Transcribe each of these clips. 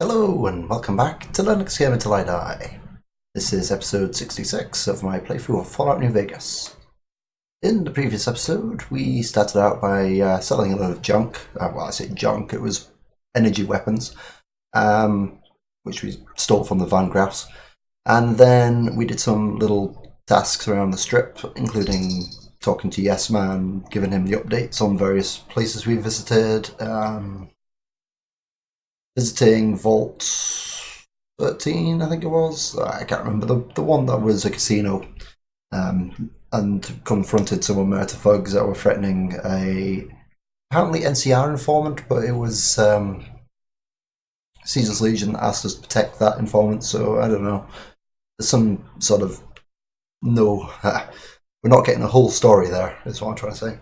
Hello and welcome back to Linux Game Until I Die. This is episode 66 of my playthrough of Fallout New Vegas. In the previous episode, we started out by selling a lot of junk. Well, I say junk, it was energy weapons, which we stole from the Van Graffs. And then we did some little tasks around the strip, including talking to Yes Man, giving him the updates on various places we visited, visiting Vault 13, I think it was. I can't remember. The one that was a casino, and confronted some Omerta thugs that were threatening a apparently NCR informant, but it was Caesar's Legion that asked us to protect that informant, so I don't know. There's some sort of no. We're not getting a whole story there, is what I'm trying to say.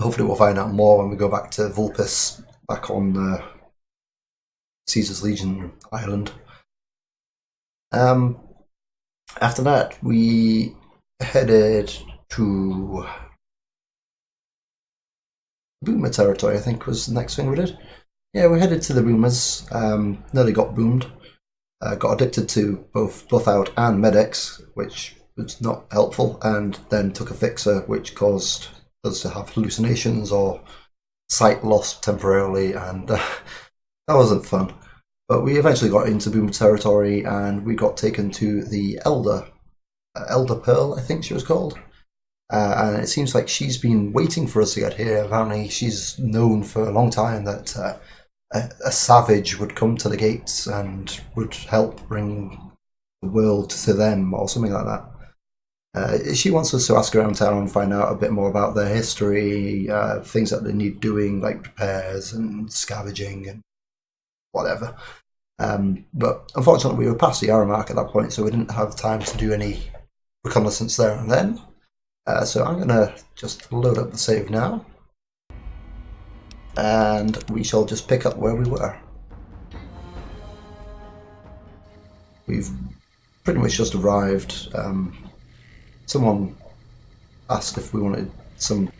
Hopefully we'll find out more when we go back to Vulpes, back on Caesar's Legion Island. After that, we headed to Boomer territory, I think was the next thing we did. Yeah, we headed to the Boomers, nearly got boomed. Got addicted to both Buffout and Medex, which was not helpful, and then took a fixer, which caused us to have hallucinations or sight loss temporarily, and that wasn't fun. But we eventually got into Boomer territory, and we got taken to the Elder Pearl, I think she was called. And it seems like she's been waiting for us to get here. Apparently, she's known for a long time that a savage would come to the gates and would help bring the world to them, or something like that. She wants us to ask around town and find out a bit more about their history, things that they need doing, like repairs and scavenging and whatever. But unfortunately, we were past the hour mark at that point, so we didn't have time to do any reconnaissance there and then. So I'm going to just load up the save now, and we shall just pick up where we were. We've pretty much just arrived. Someone asked if we wanted some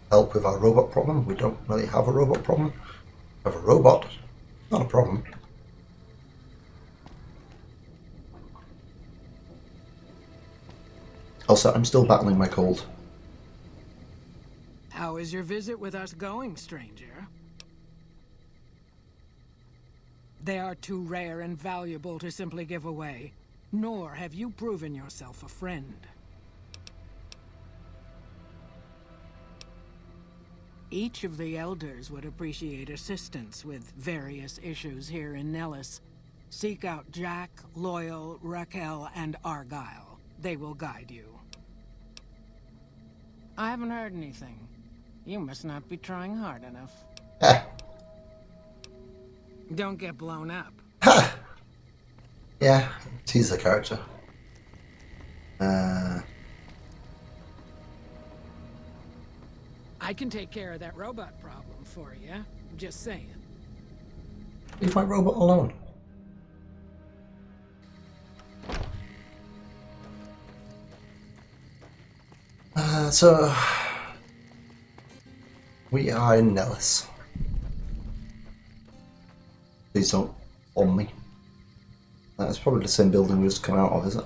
help with our robot problem. We don't really have a robot problem. We have a robot, not a problem. Also, I'm still battling my cold. How is your visit with us going, stranger? They are too rare and valuable to simply give away, nor have you proven yourself a friend. Each of the elders would appreciate assistance with various issues here in Nellis. Seek out Jack, Loyal, Raquel, and Argyle. They will guide you. I haven't heard anything. You must not be trying hard enough. Eh. Don't get blown up. Ha! Yeah, she's the character. I can take care of that robot problem for you. Just saying. Leave my robot alone. So we are in Nellis. Please don't bomb me. That's probably the same building we just come out of, is it?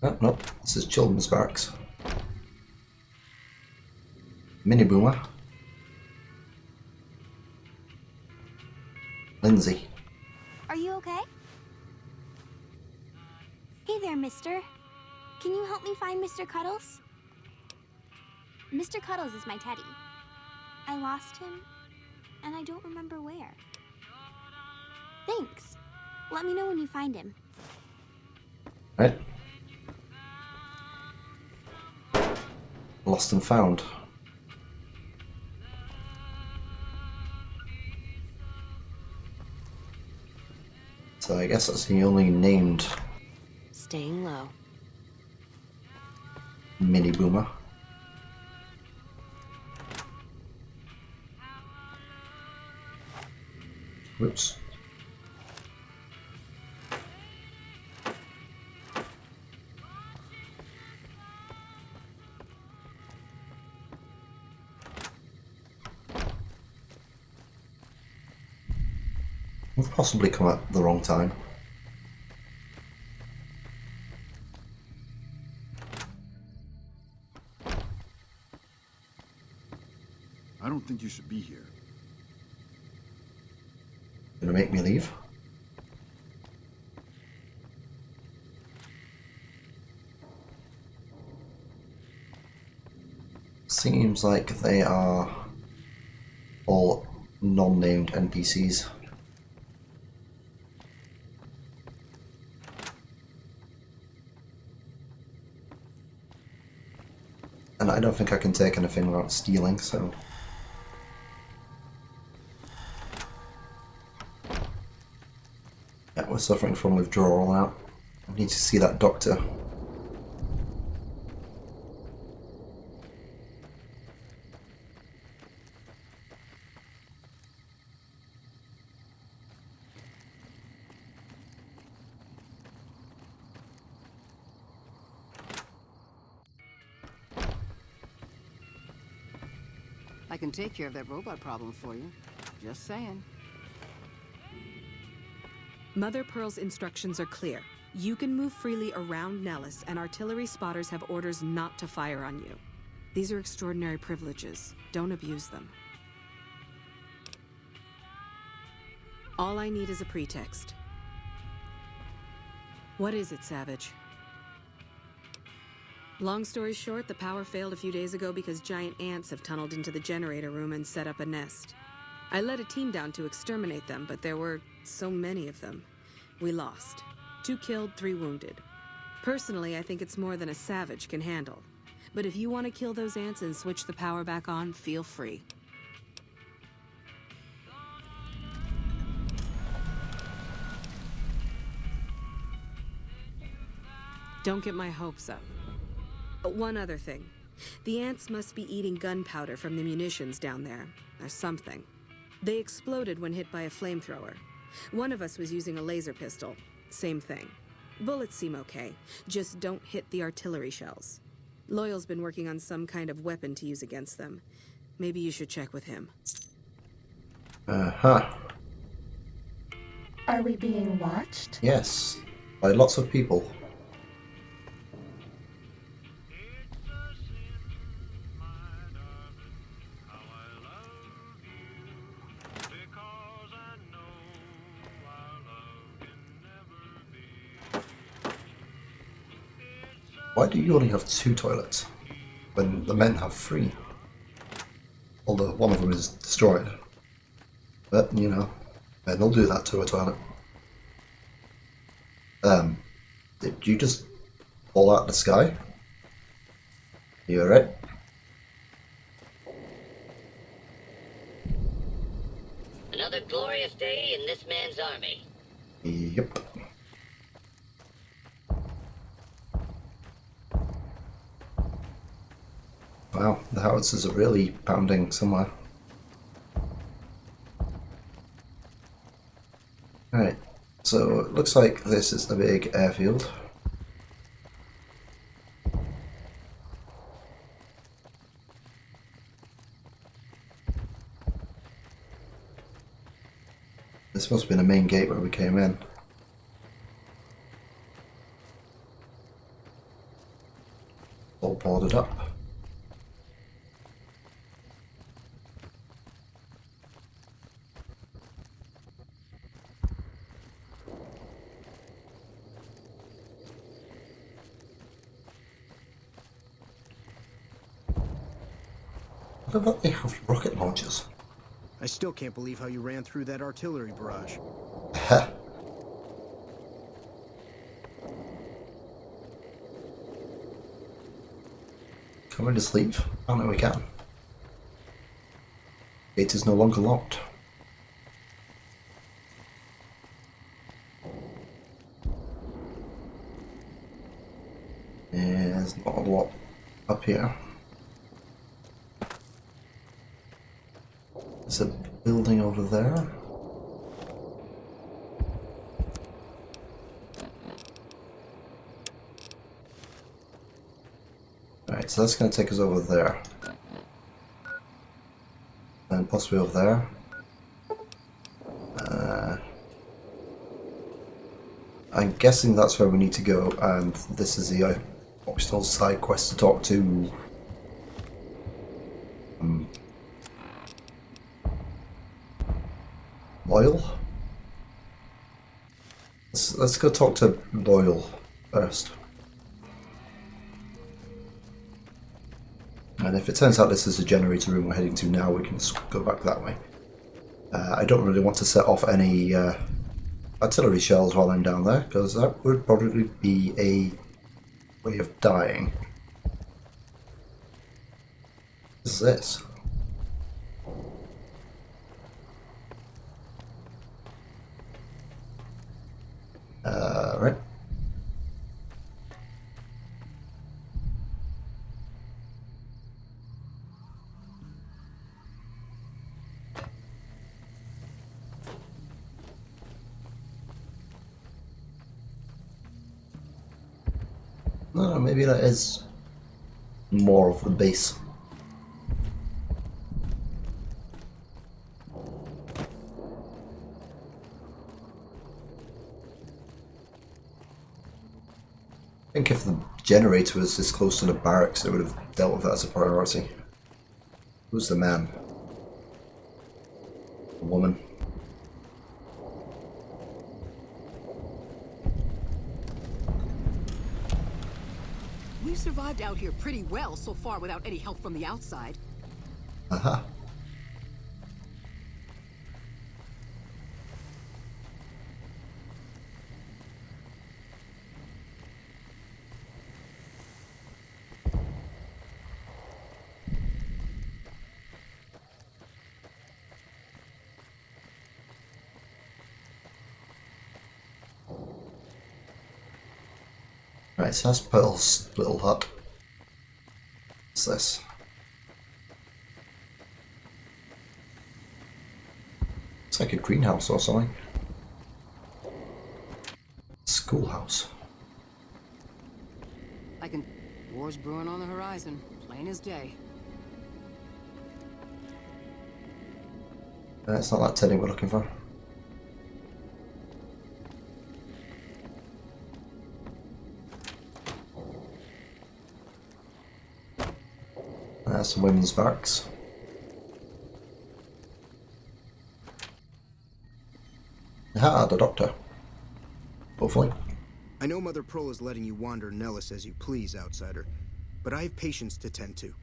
Oh, no, this is Children's Barracks. Mini Boomer. Lindsay. Are you okay? Hey there, mister. Can you help me find Mr. Cuddles? Mr. Cuddles is my teddy. I lost him, and I don't remember where. Thanks. Let me know when you find him. Right. Lost and found. So I guess that's the only named Staying low. Mini Boomer. Whoops. We've possibly come at the wrong time. I don't think you should be here. Gonna make me leave? Seems like they are all non-named NPCs. And I don't think I can take anything without stealing, so... Yeah, we're suffering from withdrawal now. I need to see that doctor. I can take care of that robot problem for you. Just saying. Mother Pearl's instructions are clear. You can move freely around Nellis, and artillery spotters have orders not to fire on you. These are extraordinary privileges. Don't abuse them. All I need is a pretext. What is it, Savage? Long story short, the power failed a few days ago because giant ants have tunneled into the generator room and set up a nest. I led a team down to exterminate them, but there were so many of them. We lost. 2 killed, 3 wounded. Personally, I think it's more than a Savage can handle. But if you want to kill those ants and switch the power back on, feel free. Don't get my hopes up. One other thing. The ants must be eating gunpowder from the munitions down there, or something. They exploded when hit by a flamethrower. One of us was using a laser pistol. Same thing. Bullets seem okay. Just don't hit the artillery shells. Loyal's been working on some kind of weapon to use against them. Maybe you should check with him. Uh-huh. Are we being watched? Yes. By lots of people. Why do you only have 2 toilets when the men have 3? Although one of them is destroyed. But, you know, men will do that to a toilet. Did you just fall out of the sky? You alright? Another glorious day in this man's army. Yep. Wow, the howitzers are really pounding somewhere. Alright, so it looks like this is the big airfield. This must have been a main gate where we came in. All boarded up. What about they have rocket launchers? I still can't believe how you ran through that artillery barrage. Heh. Can we just leave? Oh no, we can. Gate is no longer locked. There's not a lot up here. There's a building over there. Alright, so that's going to take us over there. And possibly over there. I'm guessing that's where we need to go, and this is the optional side quest to talk to. Loyal? Let's go talk to Loyal first. And if it turns out this is the generator room we're heading to now, we can go back that way. I don't really want to set off any artillery shells while I'm down there, because that would probably be a way of dying. What is this? Right. No, maybe that is more of the base. I think if the generator was this close to the barracks, they would have dealt with that as a priority. Who's the man? A woman? We've survived out here pretty well so far without any help from the outside. Aha. Right, so that's Pearl's little hut. What's this? It's like a greenhouse or something. Schoolhouse. War's brewing on the horizon, plain as day. It's not that Teddy we're looking for. There's some women's barracks. Ah, the doctor. Hopefully. I know Mother Pearl is letting you wander Nellis as you please, outsider, but I have patients to tend to.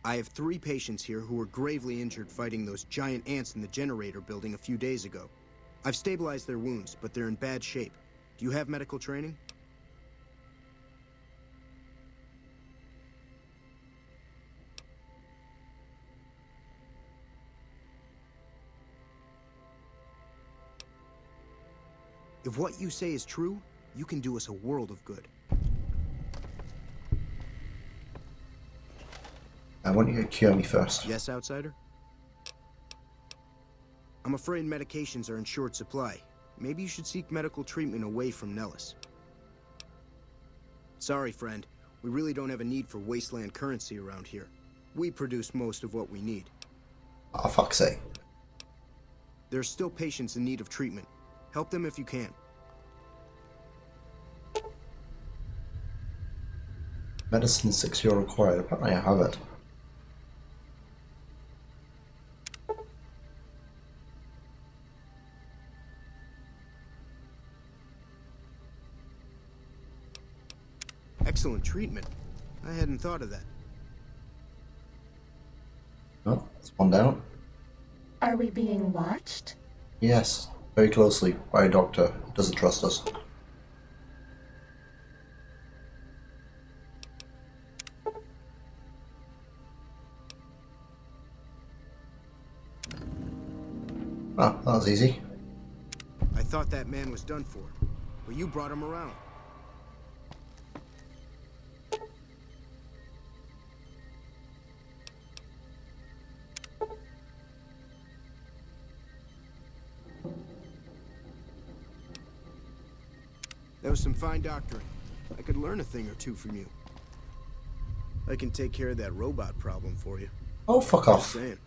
I have 3 patients here who were gravely injured fighting those giant ants in the generator building a few days ago. I've stabilized their wounds, but they're in bad shape. Do you have medical training? If what you say is true, you can do us a world of good. I want you to cure me first. Yes, outsider? I'm afraid medications are in short supply. Maybe you should seek medical treatment away from Nellis. Sorry, friend. We really don't have a need for wasteland currency around here. We produce most of what we need. Oh, fuck's sake. There's still patients in need of treatment. Help them if you can. Medicine 6 euro required. Apparently I have it. Excellent treatment. I hadn't thought of that. Oh, there's one down. Are we being watched? Yes, very closely by a doctor who doesn't trust us. Ah, that was easy. I thought that man was done for, but you brought him around. That was some fine doctoring. I could learn a thing or two from you. I can take care of that robot problem for you. 'Oh, fuck Just off. saying.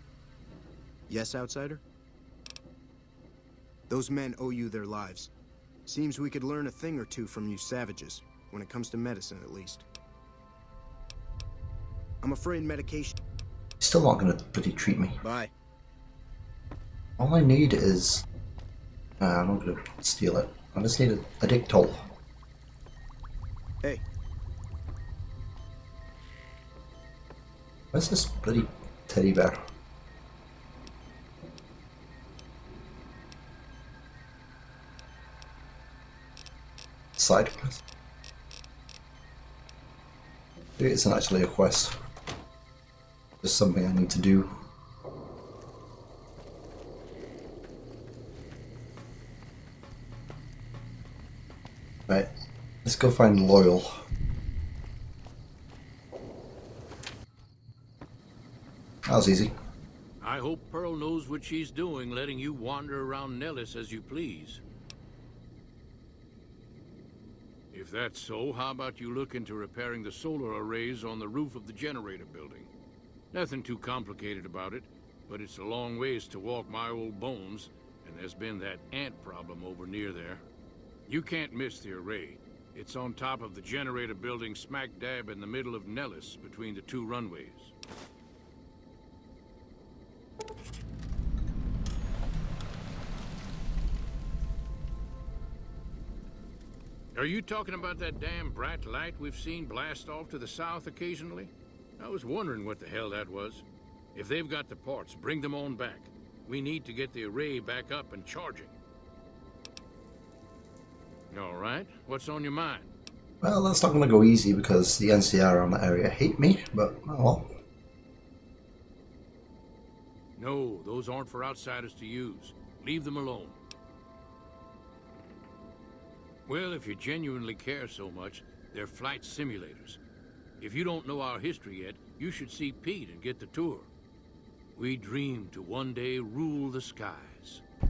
Yes, outsider? Those men owe you their lives. Seems we could learn a thing or two from you savages, when it comes to medicine at least. I'm afraid medication... Still not gonna bloody treat me. Bye. All I need is... I'm not gonna steal it. I just need a dictol. Hey. Where's this bloody teddy bear? Side quest. Maybe it isn't actually a quest. Just something I need to do. Right, let's go find Loyal. That was easy. I hope Pearl knows what she's doing, letting you wander around Nellis as you please. If that's so, how about you look into repairing the solar arrays on the roof of the generator building? Nothing too complicated about it, but it's a long ways to walk my old bones, and there's been that ant problem over near there. You can't miss the array. It's on top of the generator building smack dab in the middle of Nellis, between the two runways. Are you talking about that damn bright light we've seen blast off to the south occasionally? I was wondering what the hell that was. If they've got the parts, bring them on back. We need to get the array back up and charging. All right, what's on your mind? Well, that's not going to go easy because the NCR around that area hate me, but oh well. No, those aren't for outsiders to use. Leave them alone. Well, if you genuinely care so much, they're flight simulators. If you don't know our history yet, you should see Pete and get the tour. We dream to one day rule the skies. I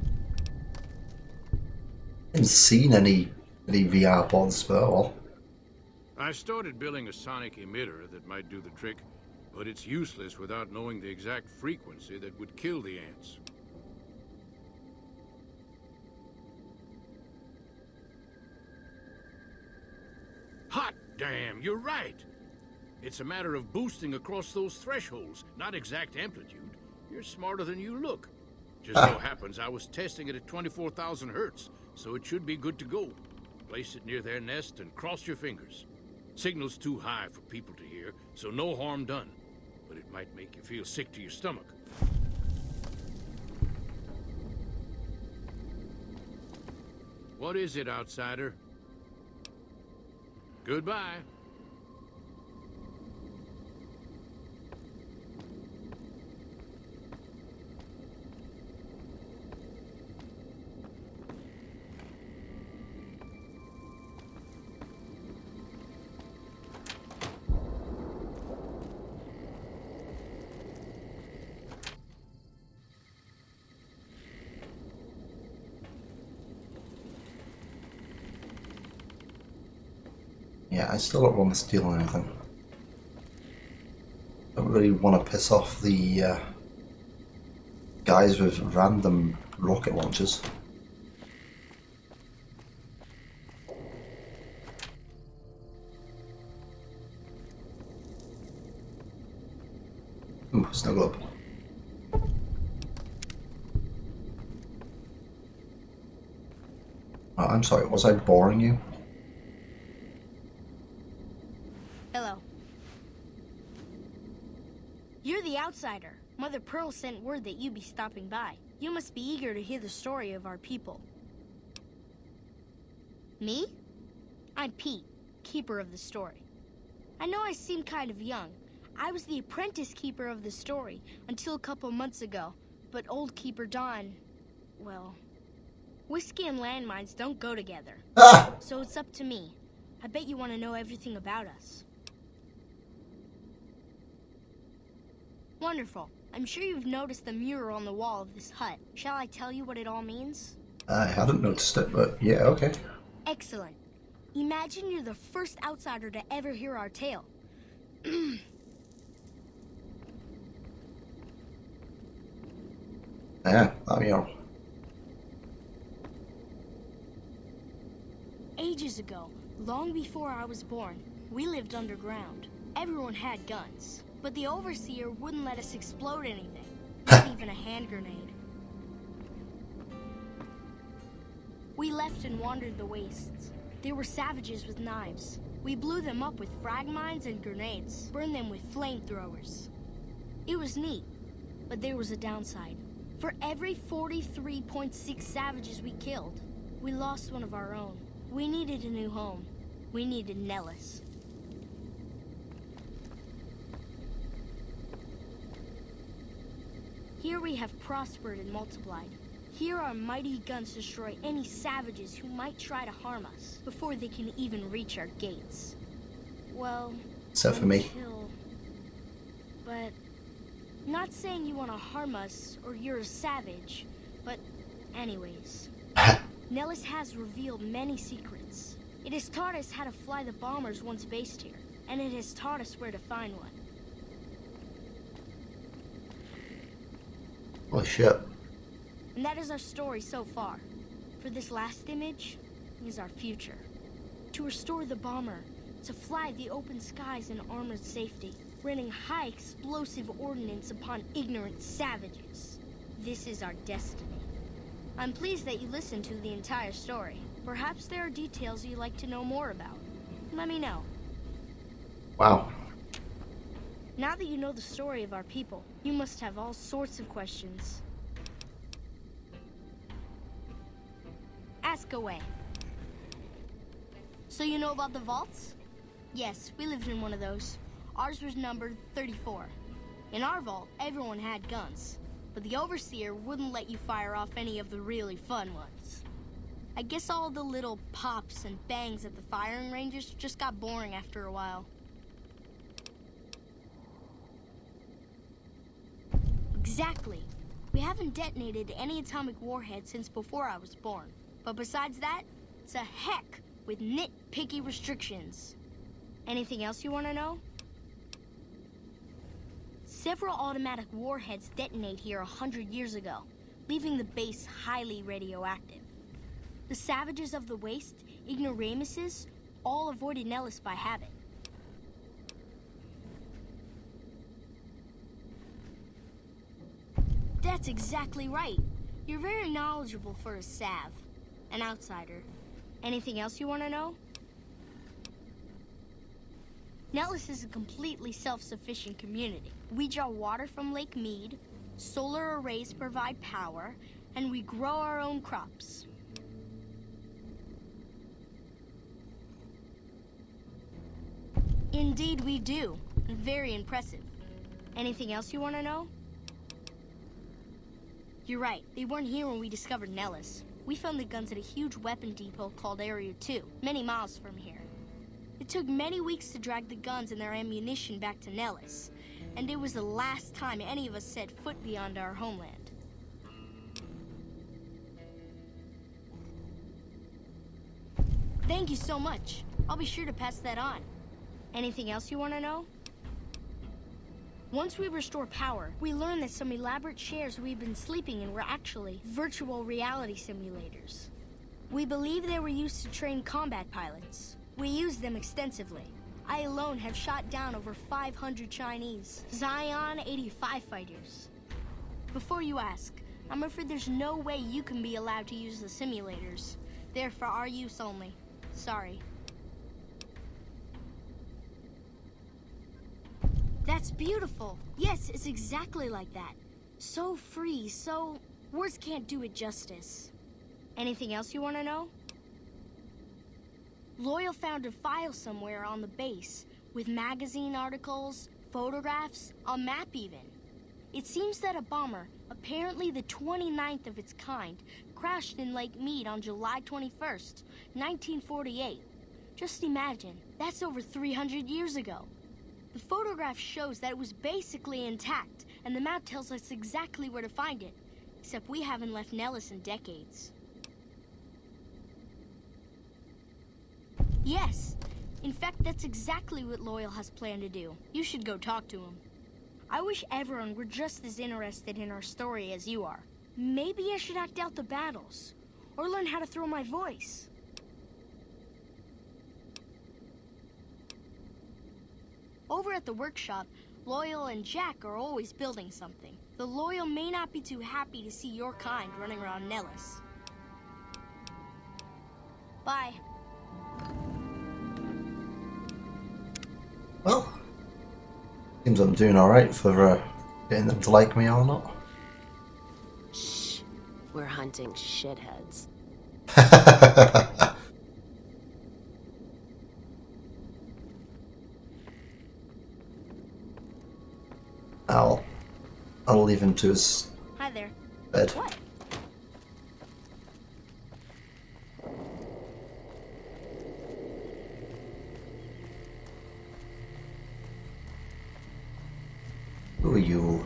haven't seen any VR pods, but oh well. I started building a sonic emitter that might do the trick, but it's useless without knowing the exact frequency that would kill the ants. Hot damn, you're right! It's a matter of boosting across those thresholds, not exact amplitude. You're smarter than you look. Just so happens I was testing it at 24,000 hertz, so it should be good to go. Place it near their nest and cross your fingers. Signal's too high for people to hear, so no harm done. But it might make you feel sick to your stomach. What is it, outsider? Goodbye. Yeah, I still don't want to steal anything. Don't really want to piss off the guys with random rocket launchers. Ooh, snuggle up. Oh, I'm sorry, was I boring you? Hello. You're the outsider. Mother Pearl sent word that you'd be stopping by. You must be eager to hear the story of our people. Me? I'm Pete, keeper of the story. I know I seem kind of young. I was the apprentice keeper of the story until a couple months ago, but old Keeper Don, well, whiskey and landmines don't go together. Ah! So it's up to me. I bet you want to know everything about us. Wonderful. I'm sure you've noticed the mural on the wall of this hut. Shall I tell you what it all means? I hadn't noticed it, but yeah, okay. Excellent. Imagine you're the first outsider to ever hear our tale. Yeah, I mean, Ages ago, long before I was born, we lived underground. Everyone had guns, but the Overseer wouldn't let us explode anything, not even a hand grenade. We left and wandered the wastes. There were savages with knives. We blew them up with frag mines and grenades, burned them with flamethrowers. It was neat, but there was a downside. For every 43.6 savages we killed, we lost one of our own. We needed a new home. We needed Nellis. Here we have prospered and multiplied. Here our mighty guns destroy any savages who might try to harm us before they can even reach our gates. Well, except for me. But not saying you want to harm us or you're a savage, but anyways. Nellis has revealed many secrets. It has taught us how to fly the bombers once based here, and it has taught us where to find one. Holy shit. And that is our story so far. For this last image is our future. To restore the bomber, to fly the open skies in armored safety, raining high explosive ordnance upon ignorant savages. This is our destiny. I'm pleased that you listened to the entire story. Perhaps there are details you'd like to know more about. Let me know. Wow. Now that you know the story of our people, you must have all sorts of questions. Ask away. So you know about the vaults? Yes, we lived in one of those. Ours was numbered 34. In our vault, everyone had guns, but the Overseer wouldn't let you fire off any of the really fun ones. I guess all the little pops and bangs at the firing ranges just got boring after a while. Exactly. We haven't detonated any atomic warheads since before I was born. But besides that, it's a heck with nitpicky restrictions. Anything else you want to know? Several automatic warheads detonate here 100 years ago, leaving the base highly radioactive. The savages of the waste, ignoramuses, all avoided Nellis by habit. That's exactly right. You're very knowledgeable for a Sav, an outsider. Anything else you want to know? Nellis is a completely self-sufficient community. We draw water from Lake Mead, solar arrays provide power, and we grow our own crops. Indeed we do. Very impressive. Anything else you want to know? You're right. They weren't here when we discovered Nellis. We found the guns at a huge weapon depot called Area 2, many miles from here. It took many weeks to drag the guns and their ammunition back to Nellis, and it was the last time any of us set foot beyond our homeland. Thank you so much. I'll be sure to pass that on. Anything else you want to know? Once we restore power, we learned that some elaborate chairs we've been sleeping in were actually virtual reality simulators. We believe they were used to train combat pilots. We used them extensively. I alone have shot down over 500 Chinese Zion 85 fighters. Before you ask, I'm afraid there's no way you can be allowed to use the simulators. They're for our use only. Sorry. That's beautiful. Yes, it's exactly like that. So free, so... words can't do it justice. Anything else you want to know? Loyal found a file somewhere on the base with magazine articles, photographs, a map even. It seems that a bomber, apparently the 29th of its kind, crashed in Lake Mead on July 21st, 1948. Just imagine, that's over 300 years ago. The photograph shows that it was basically intact, and the map tells us exactly where to find it. Except we haven't left Nellis in decades. Yes. In fact, that's exactly what Loyal has planned to do. You should go talk to him. I wish everyone were just as interested in our story as you are. Maybe I should act out the battles, or learn how to throw my voice. Over at the workshop, Loyal and Jack are always building something. The Loyal may not be too happy to see your kind running around Nellis. Bye. Well, seems I'm doing alright for getting them to like me or not. Shh. We're hunting shitheads. I'll leave him to his Hi there. bed. What? Who are you?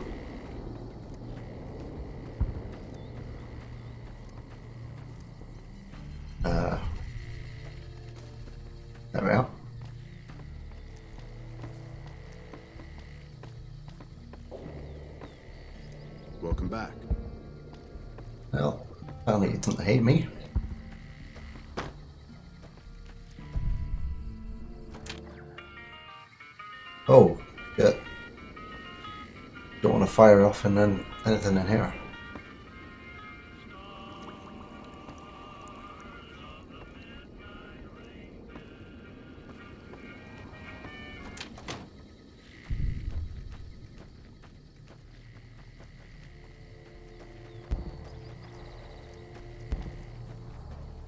There we are. Welcome back. Well, apparently he doesn't hate me. Oh, yeah. Don't want to fire off and then anything in here.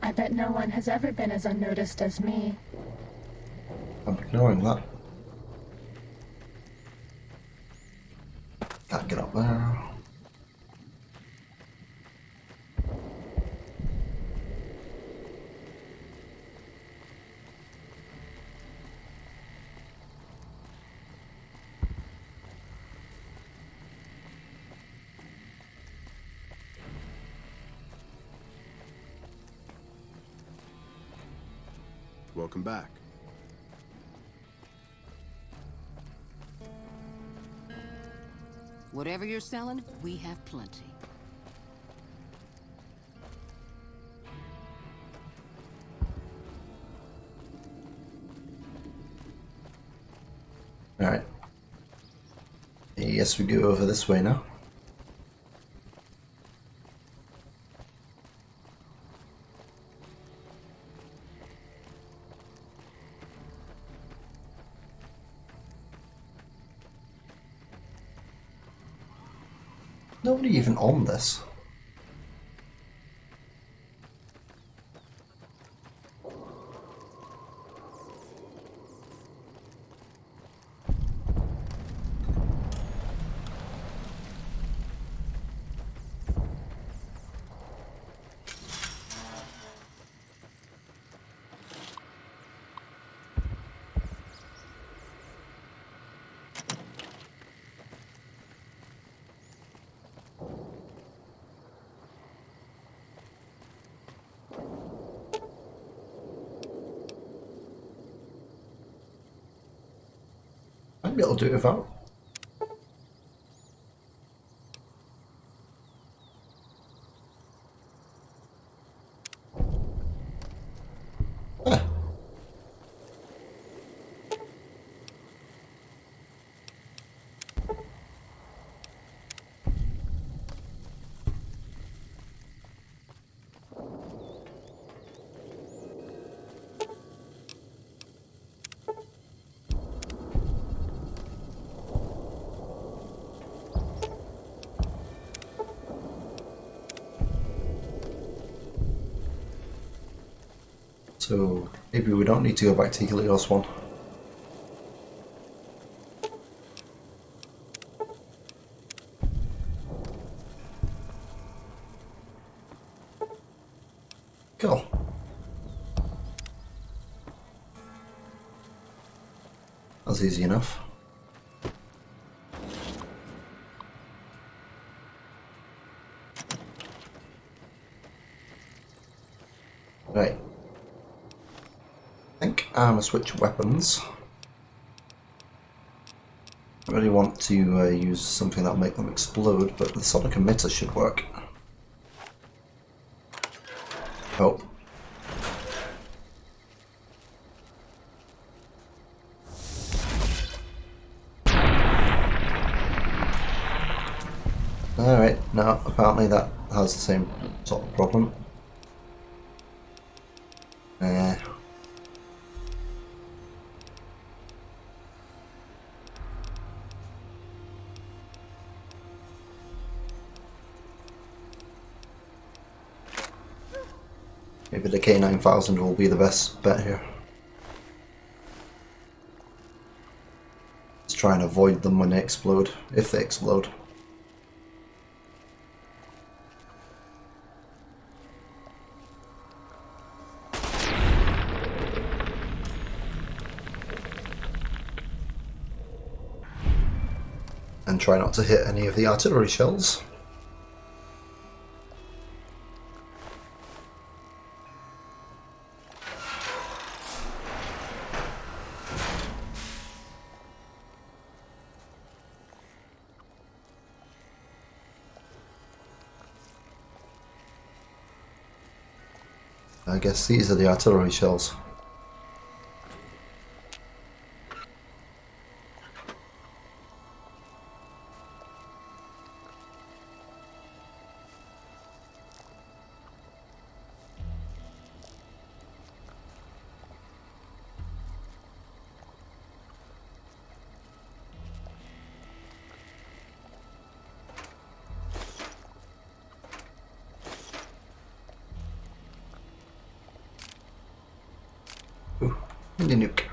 I bet no one has ever been as unnoticed as me. I'm ignoring that. Can't get up there. Welcome back. Whatever you're selling, we have plenty. Alright. Yes, we go over this way now. Nobody even on this. Might be able to do it without. So maybe we don't need to go back to Helios 1. Cool. That's easy enough. Right. I think I'm gonna switch weapons. I really want to use something that'll make them explode, but the sonic emitter should work. Oh. Alright, no, apparently that has the same sort of problem. Maybe the K9000 will be the best bet here. Let's try and avoid them when they explode, if they explode. And try not to hit any of the artillery shells. I guess these are the artillery shells. Ooh, mini nuke.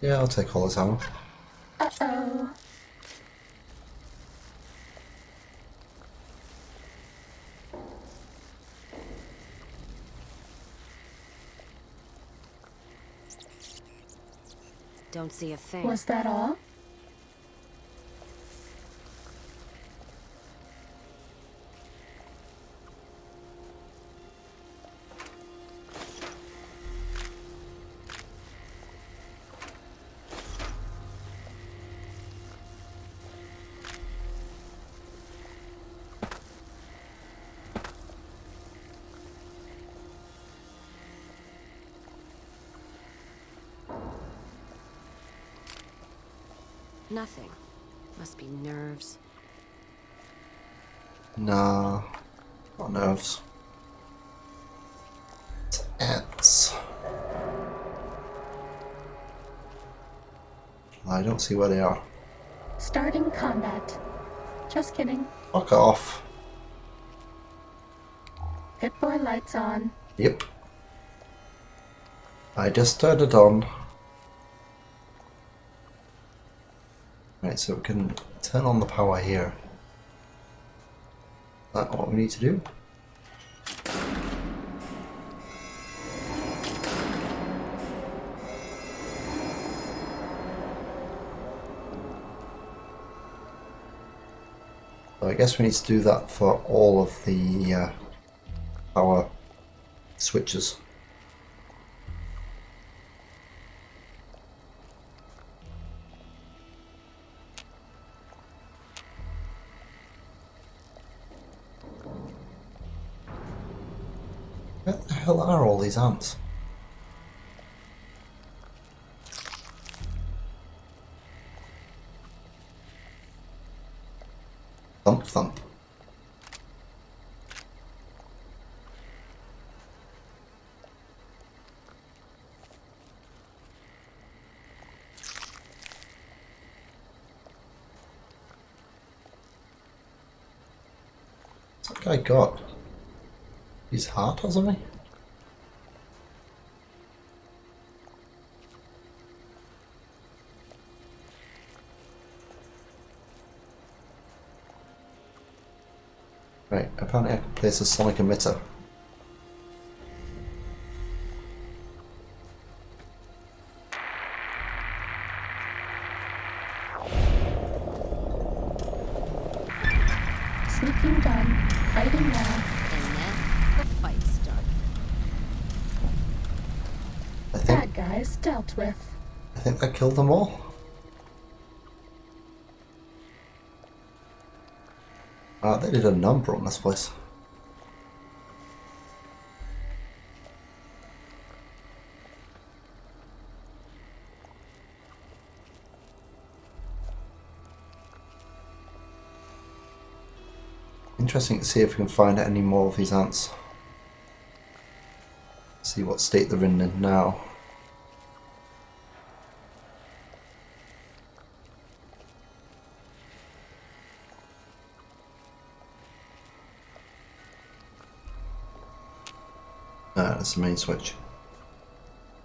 Yeah, I'll take all this ammo. Uh-oh. Don't see a thing. Was that all? Nothing. Must be nerves. Nah, not nerves. It's ants. I don't see where they are. Starting combat. Just kidding. Fuck off. Pip-Boy lights on. Yep. I just turned it on. Right, so we can turn on the power here. Is that what we need to do? So I guess we need to do that for all of the power switches. Where the hell are all these ants? Thump thump. What's that guy got? His heart or something? Right, apparently I can place a sonic emitter. Sneaking done. Fighting now. And then the fight started. Bad guys dealt with. I think that killed them all. They did a number on this place. Interesting to see if we can find any more of these ants. See what state they're in now. That's the main switch.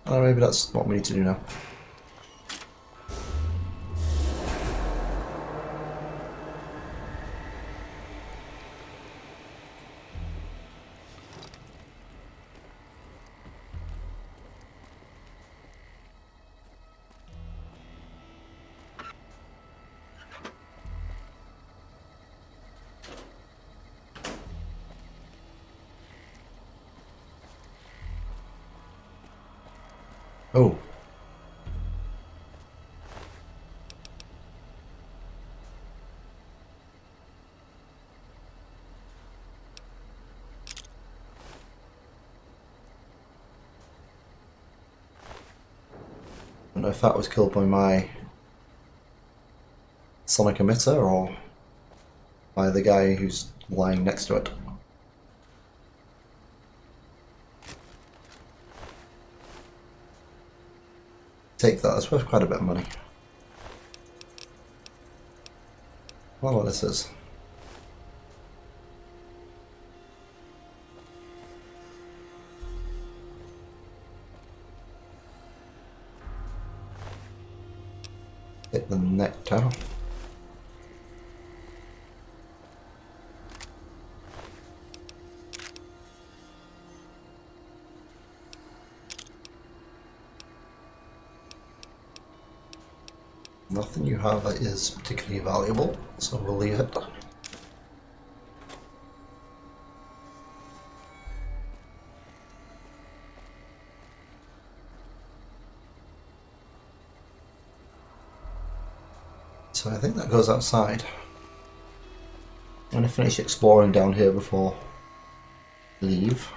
Oh, maybe that's what we need to do now. Oh. I don't know if that was killed by my sonic emitter or by the guy who's lying next to it. Take that, that's worth quite a bit of money. I wonder what this is. Hit the nectar. Nothing you have that is particularly valuable, so we'll leave it. So I think that goes outside. I'm going to finish exploring down here before I leave.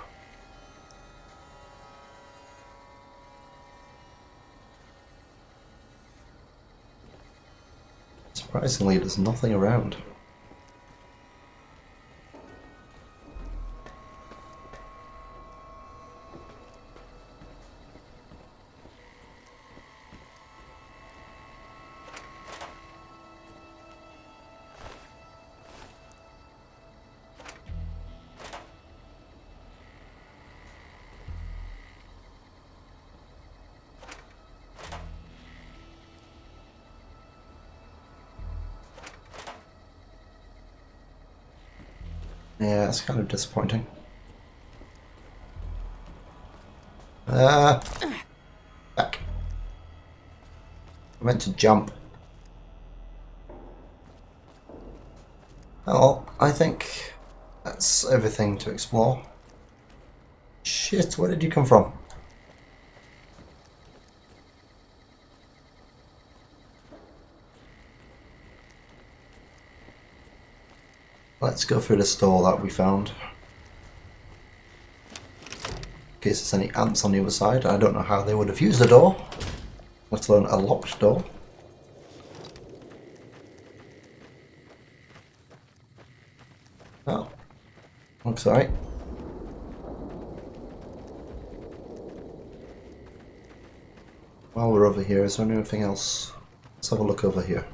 Surprisingly, there's nothing around. Yeah, that's kind of disappointing. Back. I meant to jump. Well, I think that's everything to explore. Shit, where did you come from? Let's go through this door that we found. In case there's any ants on the other side. I don't know how they would have used the door, let alone a locked door. Oh, looks alright. While we're over here, is there anything else? Let's have a look over here.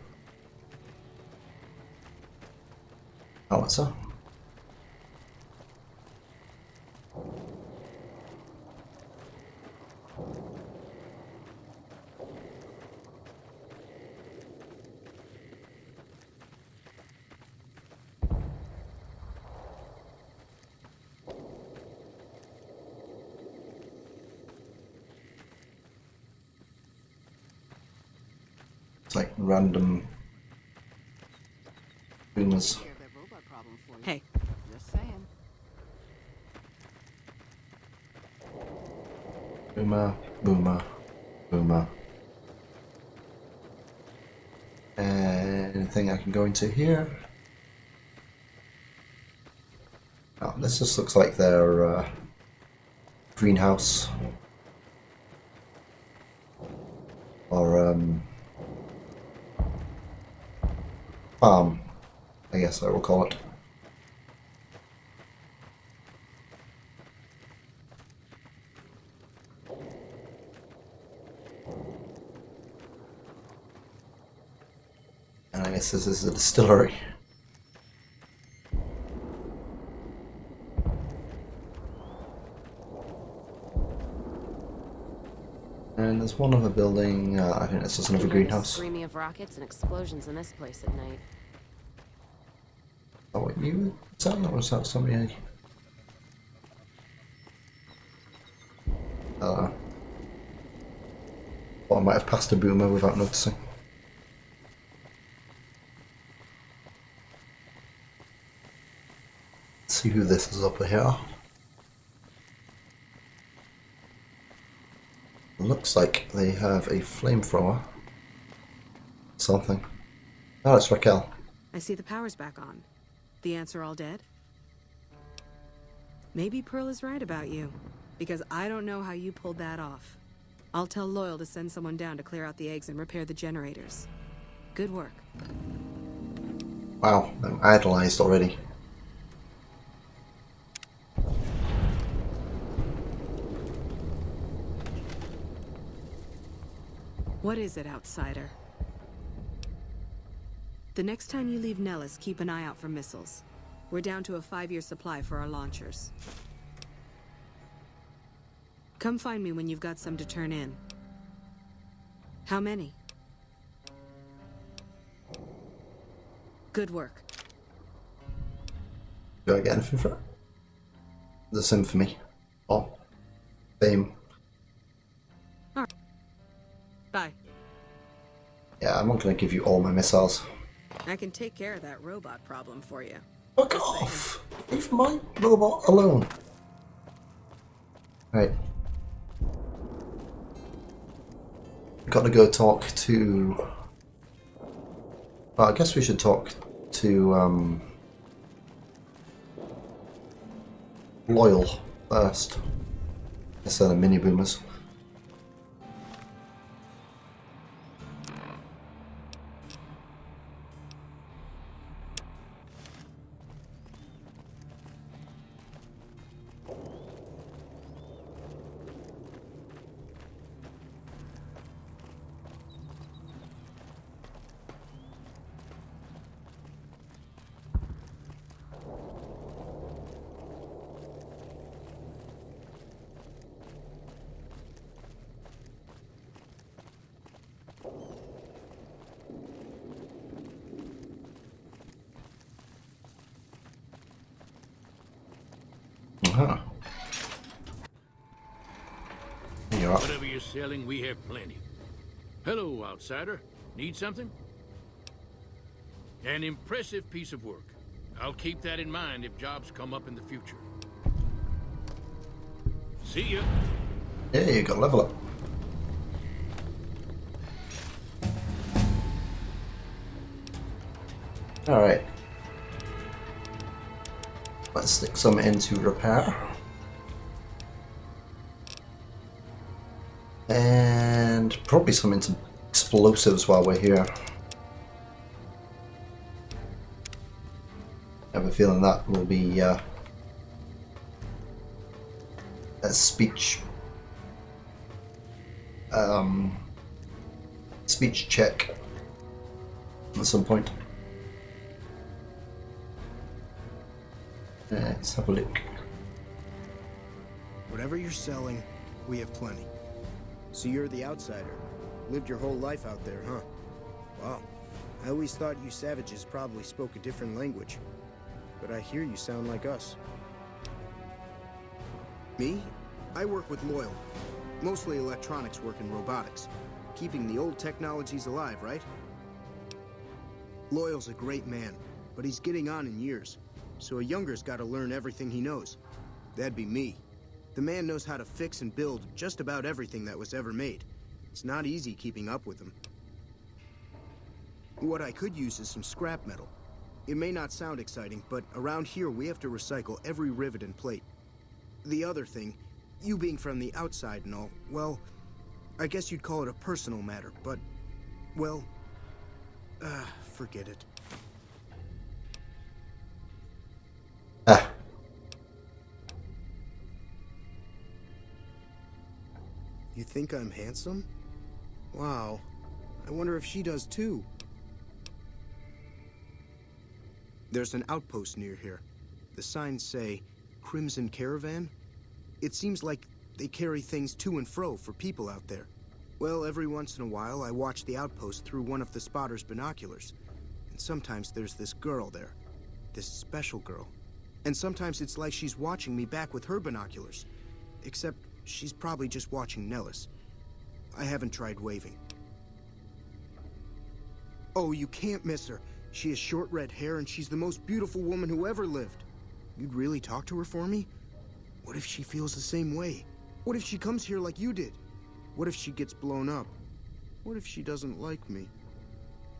Oh, what's that? It's like random boomers. Hey, just saying. Boomer, boomer, boomer. Anything I can go into here? Oh, this just looks like their greenhouse. Or farm, I guess I will call it. And I guess this is a distillery. And there's one other building, I think this is another greenhouse. Screaming of rockets and explosions in this place at night. Oh, what you said? Or was that somebody? Thought I might have passed a boomer without noticing. Let's see who this is up here. Looks like they have a flamethrower. Something. Oh, it's Raquel. I see the power's back on. The ants are all dead? Maybe Pearl is right about you, because I don't know how you pulled that off. I'll tell Loyal to send someone down to clear out the eggs and repair the generators. Good work. Wow, I'm idolized already. What is it, outsider? The next time you leave Nellis, keep an eye out for missiles. We're down to a 5-year supply for our launchers. Come find me when you've got some to turn in. How many? Good work. Do I get anything for it? The symphony. Oh. Fame. Alright. Bye. Yeah, I'm not gonna give you all my missiles. I can take care of that robot problem for you. Fuck off! Leave my robot alone. Right. Gotta go talk to... Well, I guess we should talk to, Loyal first. Instead of mini boomers. Uh-huh. You're up. Whatever you're selling, we have plenty. Hello, outsider. Need something? An impressive piece of work. I'll keep that in mind if jobs come up in the future. See ya. Yeah, you got level up. Alright. Let's stick some into repair. And probably some into explosives while we're here. I have a feeling that will be a speech speech check at some point. Let's have a look. Whatever you're selling, we have plenty. So you're the outsider. Lived your whole life out there, huh? Wow. I always thought you savages probably spoke a different language. But I hear you sound like us. Me? I work with Loyal. Mostly electronics work and robotics. Keeping the old technologies alive, right? Loyal's a great man, but he's getting on in years. So a younger's gotta learn everything he knows. That'd be me. The man knows how to fix and build just about everything that was ever made. It's not easy keeping up with him. What I could use is some scrap metal. It may not sound exciting, but around here we have to recycle every rivet and plate. The other thing, you being from the outside and all, well, I guess you'd call it a personal matter, but, well, forget it. Ah. You think I'm handsome? Wow. I wonder if she does too. There's an outpost near here. The signs say, Crimson Caravan. It seems like they carry things to and fro for people out there. Well, every once in a while, I watch the outpost through one of the spotter's binoculars. And sometimes there's this girl there. This special girl. And sometimes it's like she's watching me back with her binoculars. Except she's probably just watching Nellis. I haven't tried waving. Oh, you can't miss her. She has short red hair and she's the most beautiful woman who ever lived. You'd really talk to her for me? What if she feels the same way? What if she comes here like you did? What if she gets blown up? What if she doesn't like me?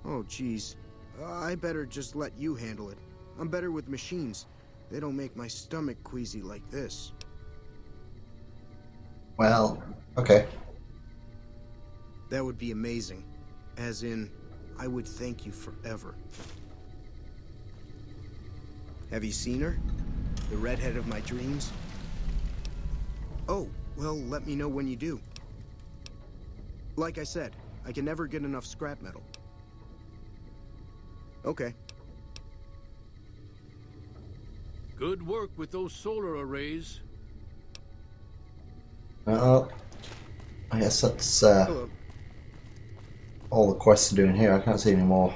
Oh, geez. I better just let you handle it. I'm better with machines. They don't make my stomach queasy like this. Well, okay. That would be amazing. As in, I would thank you forever. Have you seen her? The redhead of my dreams? Oh, well, let me know when you do. Like I said, I can never get enough scrap metal. Okay. Good work with those solar arrays. Well, I guess that's Hello. all the quests are doing here. I can't see any more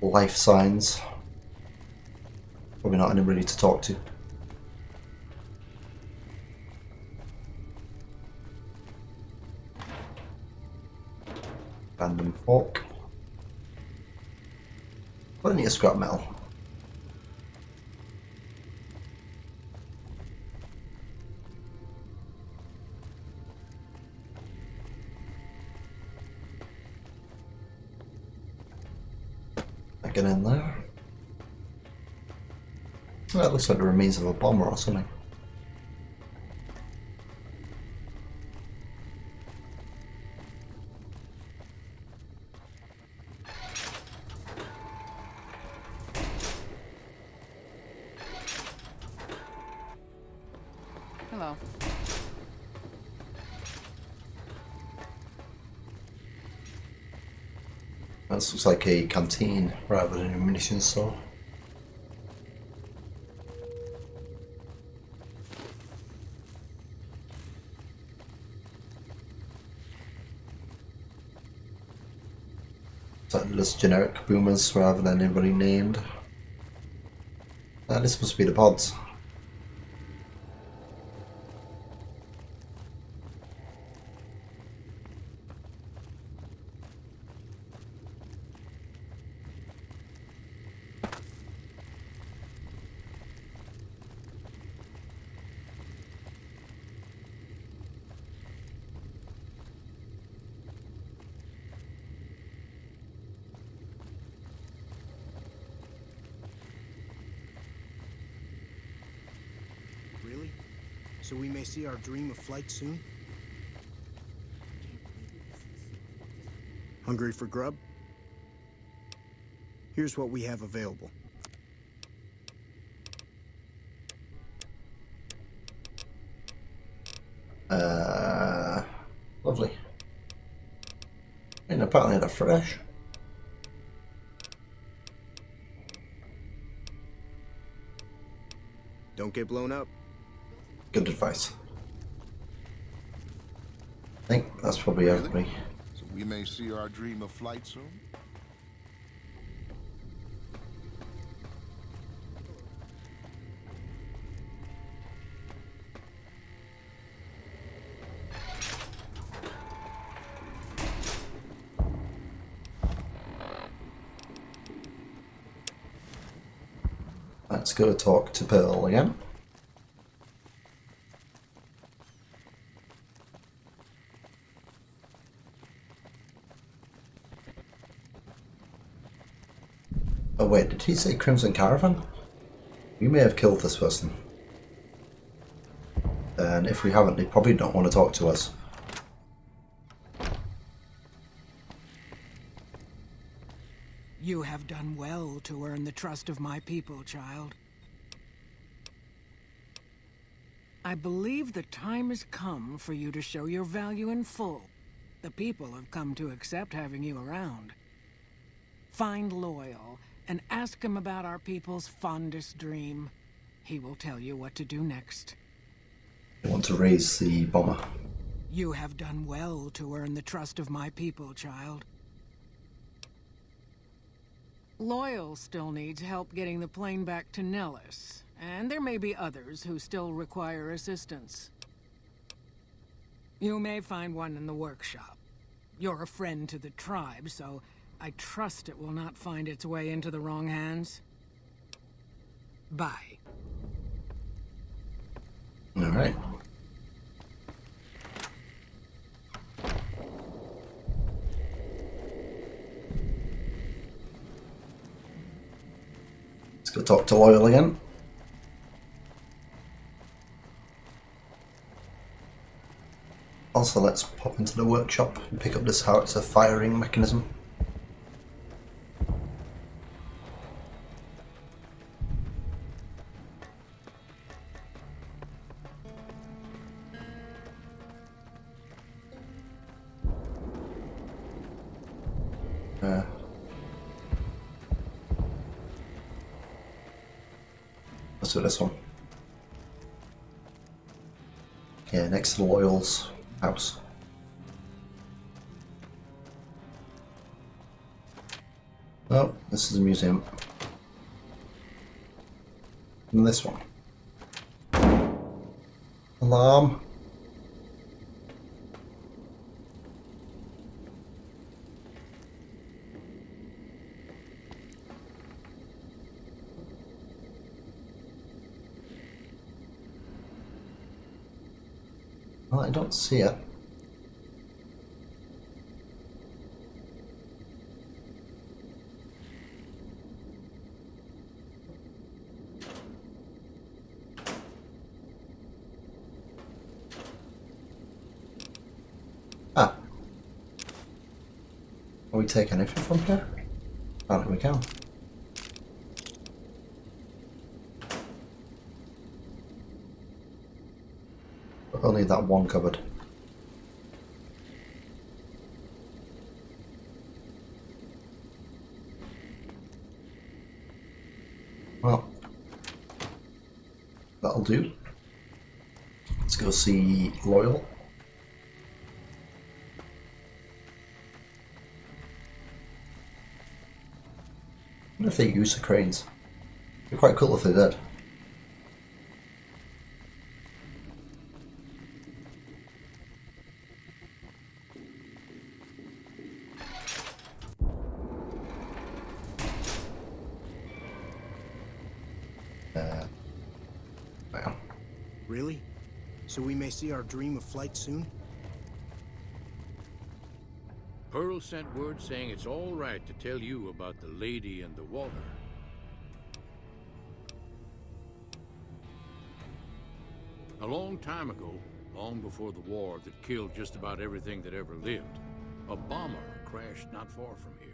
life signs. Probably not anybody to talk to. Abandoned fork. Plenty of scrap metal. Get in there. Well, that looks like the remains of a bomber or something. Hello. That looks like a canteen rather than a munitions store. It's like just generic boomers rather than anybody named. This must be the pods. Really? So we may see our dream of flight soon? Hungry for grub? Here's what we have available. Lovely. And apparently they're fresh. Don't get blown up. Good advice. I think that's probably everybody. So we may see our dream of flight soon? Let's go talk to Pearl again. Oh wait, did he say Crimson Caravan? We may have killed this person. And if we haven't, they probably don't want to talk to us. You have done well to earn the trust of my people, child. I believe the time has come for you to show your value in full. The people have come to accept having you around. Find Loyal and ask him about our people's fondest dream. He will tell you what to do next. They want to raise the bomber. You have done well to earn the trust of my people, child. Loyal still needs help getting the plane back to Nellis, and there may be others who still require assistance. You may find one in the workshop. You're a friend to the tribe, so I trust it will not find its way into the wrong hands. Bye. Alright. Let's go talk to Loyal again. Also, let's pop into the workshop and pick up this howitzer firing mechanism. Let's do this one. Yeah, next to Loyal's house. Oh, this is a museum. And this one. Alarm. Well, I don't see it. Ah. Can we take anything from here? I don't think we can. But only that one cupboard. Well, that'll do. Let's go see Loyal. I wonder if they use the cranes. It'd be quite cool if they did. Well. Really? So we may see our dream of flight soon? Pearl sent word saying it's all right to tell you about the lady and the water. A long time ago, long before the war that killed just about everything that ever lived, a bomber crashed not far from here.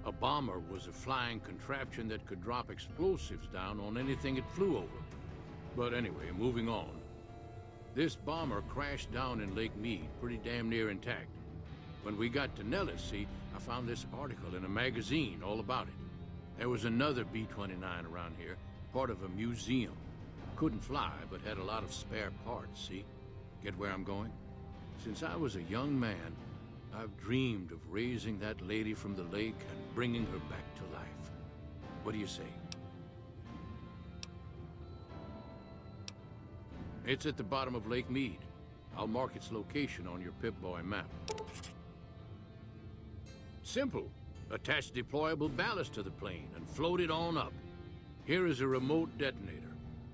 A bomber was a flying contraption that could drop explosives down on anything it flew over. But anyway, moving on. This bomber crashed down in Lake Mead, pretty damn near intact. When we got to Nellis, see, I found this article in a magazine all about it. There was another B-29 around here, part of a museum. Couldn't fly, but had a lot of spare parts, see? Get where I'm going? Since I was a young man, I've dreamed of raising that lady from the lake and bringing her back to life. What do you say? It's at the bottom of Lake Mead. I'll mark its location on your Pip-Boy map. Simple. Attach deployable ballast to the plane and float it on up. Here is a remote detonator.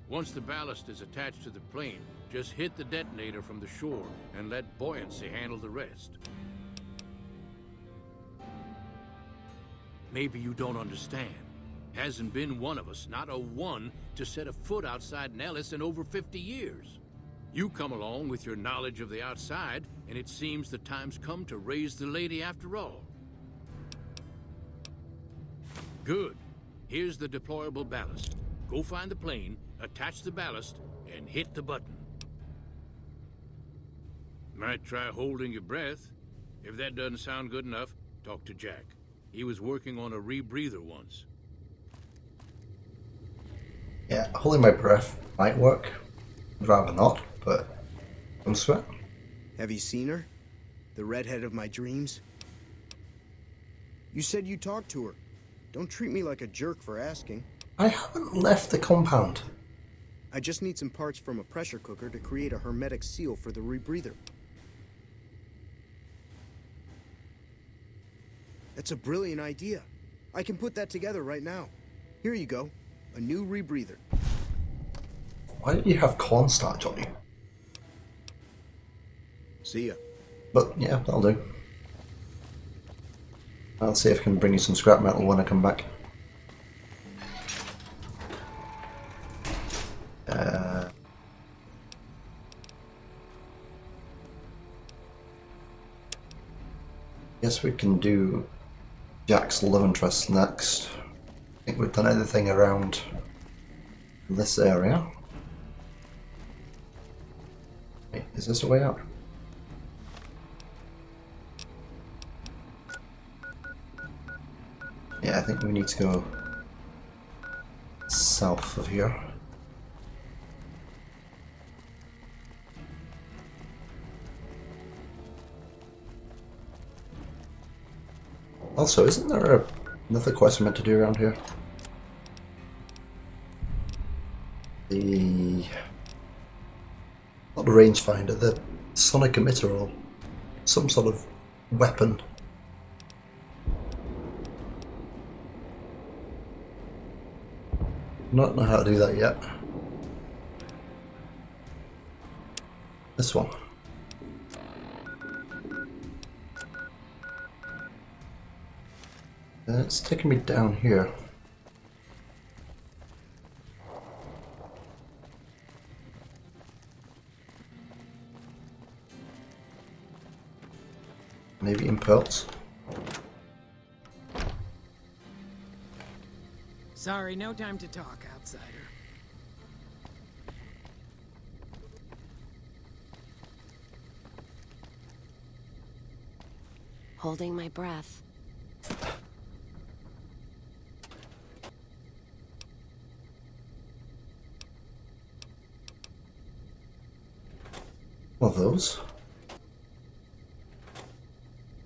Once the ballast is attached to the plane, just hit the detonator from the shore and let buoyancy handle the rest. Maybe you don't understand. Hasn't been one of us, not a one, to set a foot outside Nellis in over 50 years. You come along with your knowledge of the outside, and it seems the time's come to raise the lady after all. Good. Here's the deployable ballast. Go find the plane, attach the ballast, and hit the button. Might try holding your breath. If that doesn't sound good enough, talk to Jack. He was working on a rebreather once. Yeah, holding my breath might work. I'd rather not, but I'm sweat. Have you seen her? The redhead of my dreams? You said you talked to her. Don't treat me like a jerk for asking. I haven't left the compound. I just need some parts from a pressure cooker to create a hermetic seal for the rebreather. That's a brilliant idea. I can put that together right now. Here you go. A new rebreather. Why don't you have cornstarch on you? See ya. But yeah, that'll do. I'll see if I can bring you some scrap metal when I come back. Guess we can do Jack's love interest next. I think we've done everything around this area. Wait, is this the way out? Yeah, I think we need to go south of here. Also, isn't there another quest I'm meant to do around here? Not the rangefinder, the sonic emitter or some sort of weapon. Not know how to do that yet. This one. It's taking me down here. Maybe impulse. Sorry, no time to talk, outsider. Holding my breath. One of those.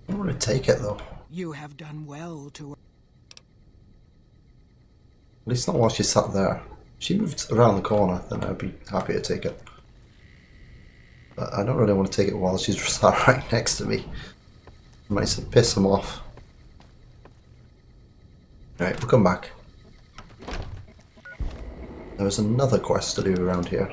I don't want to take it though. You have done well to... At least not while she sat there. If she moved around the corner, then I'd be happy to take it. But I don't really want to take it while she's sat right next to me. I might piss them off. Alright, we'll come back. There was another quest to do around here.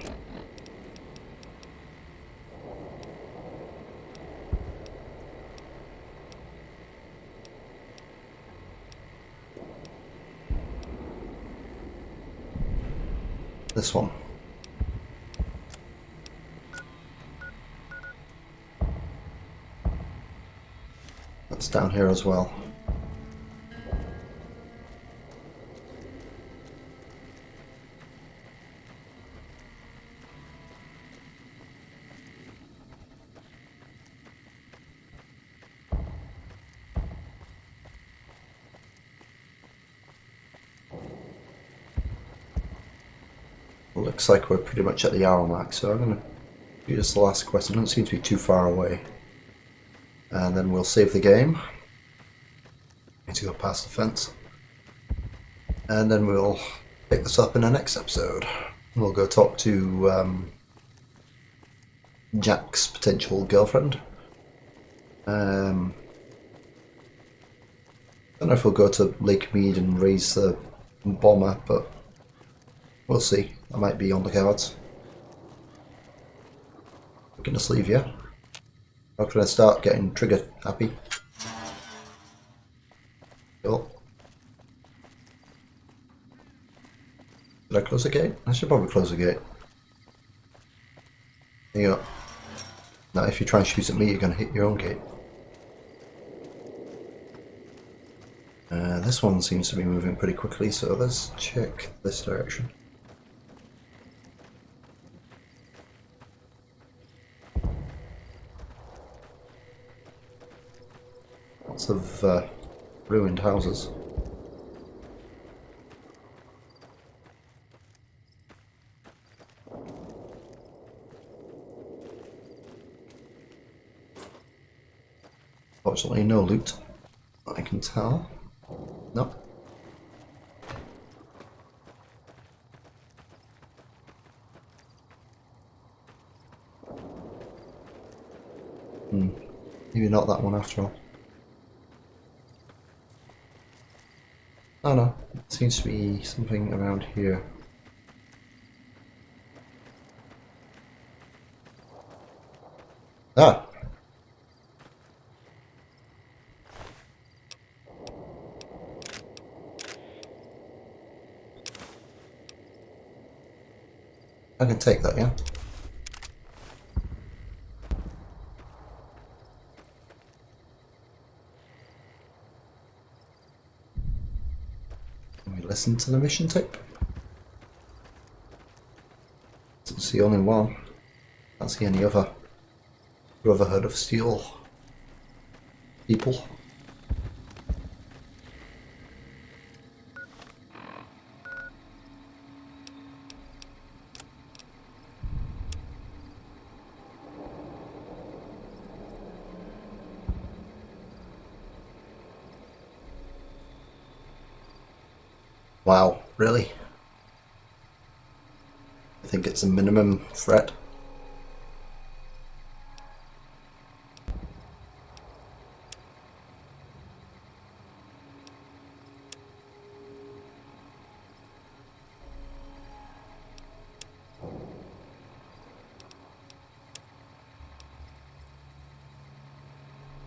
This one. That's down here as well. Looks like we're pretty much at the hour mark, so I'm going to do this the last quest. It doesn't seem to be too far away. And then we'll save the game. Need to go past the fence. And then we'll pick this up in the next episode. We'll go talk to Jack's potential girlfriend. Don't know if we'll go to Lake Mead and raise the bomber, but we'll see. That might be on the cards. We're gonna sleeve, yeah? How can I start getting trigger happy? Cool. Did I close the gate? I should probably close the gate. There you go. Now if you try and shoot at me, you're going to hit your own gate. This one seems to be moving pretty quickly, so let's check this direction. Lots of ruined houses. Fortunately, no loot, I can tell. No. Maybe not that one after all. Oh no, it seems to be something around here. Ah! I can take that, yeah? Can we listen to the mission tape? It's the only one. Can't see any other Brotherhood of Steel people. Wow, really? I think it's a minimum threat.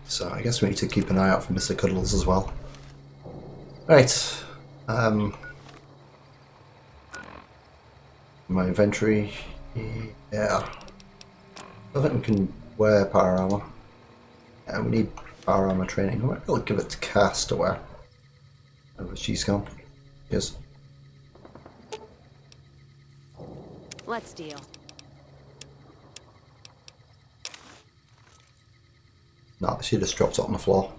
So I guess we need to keep an eye out for Mr. Cuddles as well. Right. My inventory. Yeah. I think we can wear power armor. Yeah, we need power armor training. I might be able to give it to Cass to wear. Oh, she's gone. Yes. Let's deal. No, she just dropped it on the floor.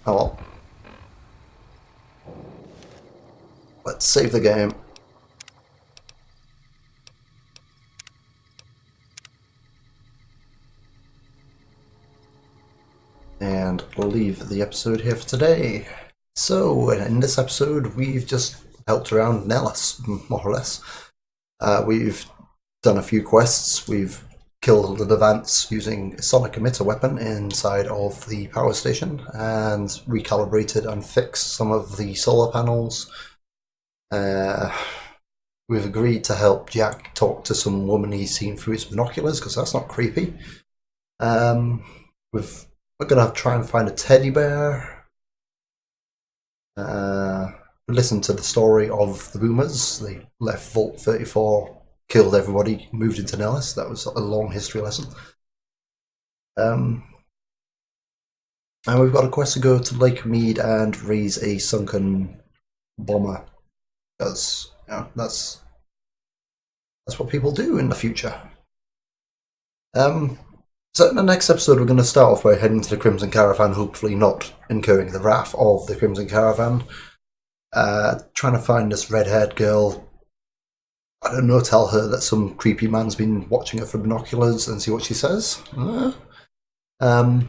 Oh well. Let's save the game. And leave the episode here for today. So, in this episode, we've just helped around Nellis, more or less. We've done a few quests. We've killed the Vance using a sonic emitter weapon inside of the power station and recalibrated and fixed some of the solar panels. We've agreed to help Jack talk to some woman he's seen through his binoculars, because that's not creepy. We're going to try and find a teddy bear. Listen to the story of the Boomers. They left Vault 34, killed everybody, moved into Nellis. That was a long history lesson. And we've got a quest to go to Lake Mead and raise a sunken bomber. Because, you know, that's what people do in the future. So in the next episode, we're going to start off by heading to the Crimson Caravan, hopefully not incurring the wrath of the Crimson Caravan. Trying to find this red-haired girl. I don't know, tell her that some creepy man's been watching her from binoculars and see what she says. Not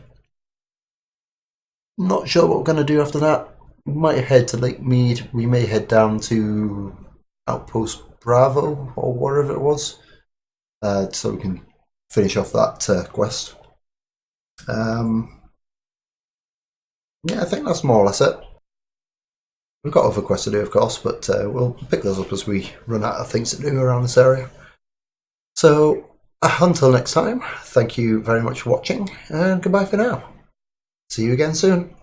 sure what we're going to do after that. We might head to Lake Mead. We may head down to Outpost Bravo or wherever it was. So we can finish off that quest. Yeah, I think that's more or less it. We've got other quests to do, of course, but we'll pick those up as we run out of things to do around this area. So, until next time, thank you very much for watching, and goodbye for now. See you again soon.